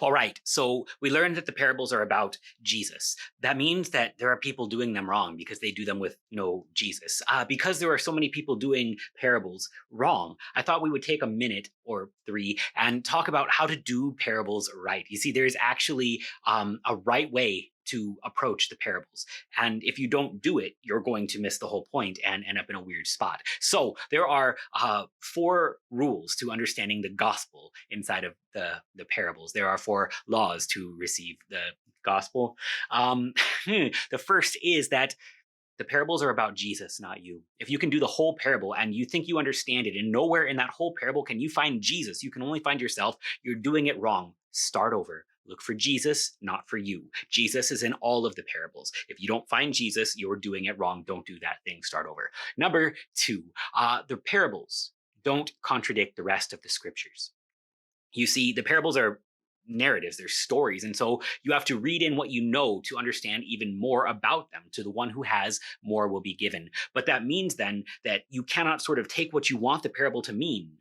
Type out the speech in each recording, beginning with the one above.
All right, so we learned that the parables are about Jesus. That means that there are people doing them wrong because they do them with no Jesus. Because there are so many people doing parables wrong, I thought we would take a minute or three and talk about how to do parables right. You see, there's actually a right way to approach the parables. And if you don't do it, you're going to miss the whole point and end up in a weird spot. So there are four rules to understanding the gospel inside of the parables. There are four laws to receive the gospel. The first is that the parables are about Jesus, not you. If you can do the whole parable and you think you understand it, and nowhere in that whole parable can you find Jesus, you can only find yourself, you're doing it wrong. Start over. Look for Jesus, not for you. Jesus is in all of the parables. If you don't find Jesus, you're doing it wrong. Don't do that thing. Start over. Number two, the parables don't contradict the rest of the scriptures. You see, the parables are narratives, they're stories. And so you have to read in what you know to understand even more about them. To the one who has, more will be given. But that means then that you cannot sort of take what you want the parable to mean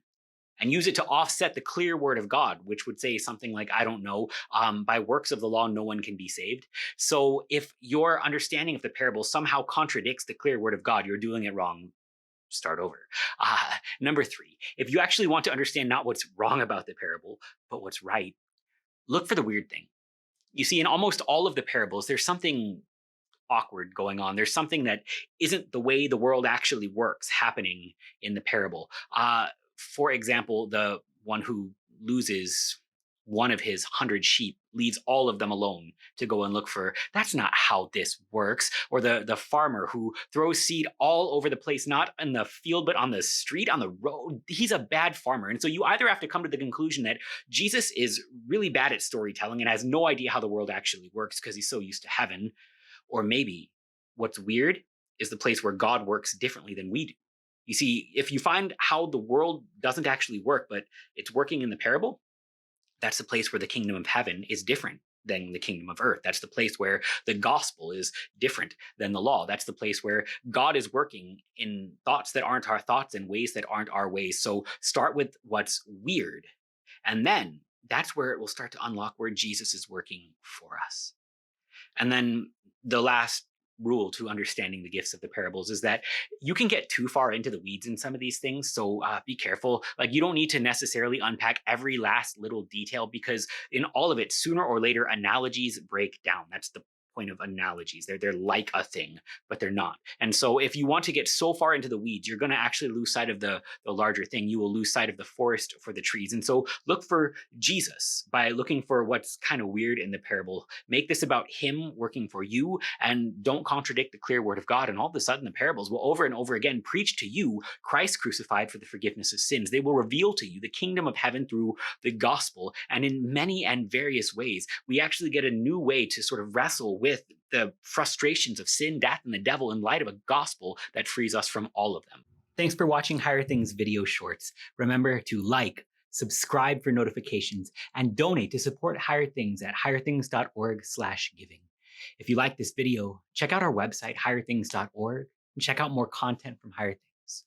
and use it to offset the clear word of God, which would say something like, I don't know, by works of the law, no one can be saved. So if your understanding of the parable somehow contradicts the clear word of God, you're doing it wrong. Start over. Number three, if you actually want to understand not what's wrong about the parable, but what's right, look for the weird thing. You see, in almost all of the parables, there's something awkward going on. There's something that isn't the way the world actually works happening in the parable. For example, the one who loses one of his 100 sheep leaves all of them alone to go and look for. That's not how this works. Or the farmer who throws seed all over the place, not in the field, but on the street, on the road. He's a bad farmer. And so you either have to come to the conclusion that Jesus is really bad at storytelling and has no idea how the world actually works because he's so used to heaven. Or maybe what's weird is the place where God works differently than we do. You see, if you find how the world doesn't actually work, but it's working in the parable, that's the place where the kingdom of heaven is different than the kingdom of earth. That's the place where the gospel is different than the law. That's the place where God is working in thoughts that aren't our thoughts and ways that aren't our ways. So start with what's weird. And then that's where it will start to unlock where Jesus is working for us. And then the last rule to understanding the gifts of the parables is that you can get too far into the weeds in some of these things. So be careful. Like, you don't need to necessarily unpack every last little detail, because in all of it, sooner or later, analogies break down. That's the point of analogies. They're like a thing, but they're not. And so if you want to get so far into the weeds, you're going to actually lose sight of the larger thing. You will lose sight of the forest for the trees. And so look for Jesus by looking for what's kind of weird in the parable. Make this about him working for you, and don't contradict the clear word of God. And all of a sudden, the parables will over and over again preach to you Christ crucified for the forgiveness of sins. They will reveal to you the kingdom of heaven through the gospel. And in many and various ways, we actually get a new way to sort of wrestle with the frustrations of sin, death, and the devil in light of a gospel that frees us from all of them. Thanks for watching Higher Things video shorts. Remember to like, subscribe for notifications, and donate to support Higher Things at higherthings.org/giving. If you like this video, check out our website, higherthings.org, and check out more content from Higher Things.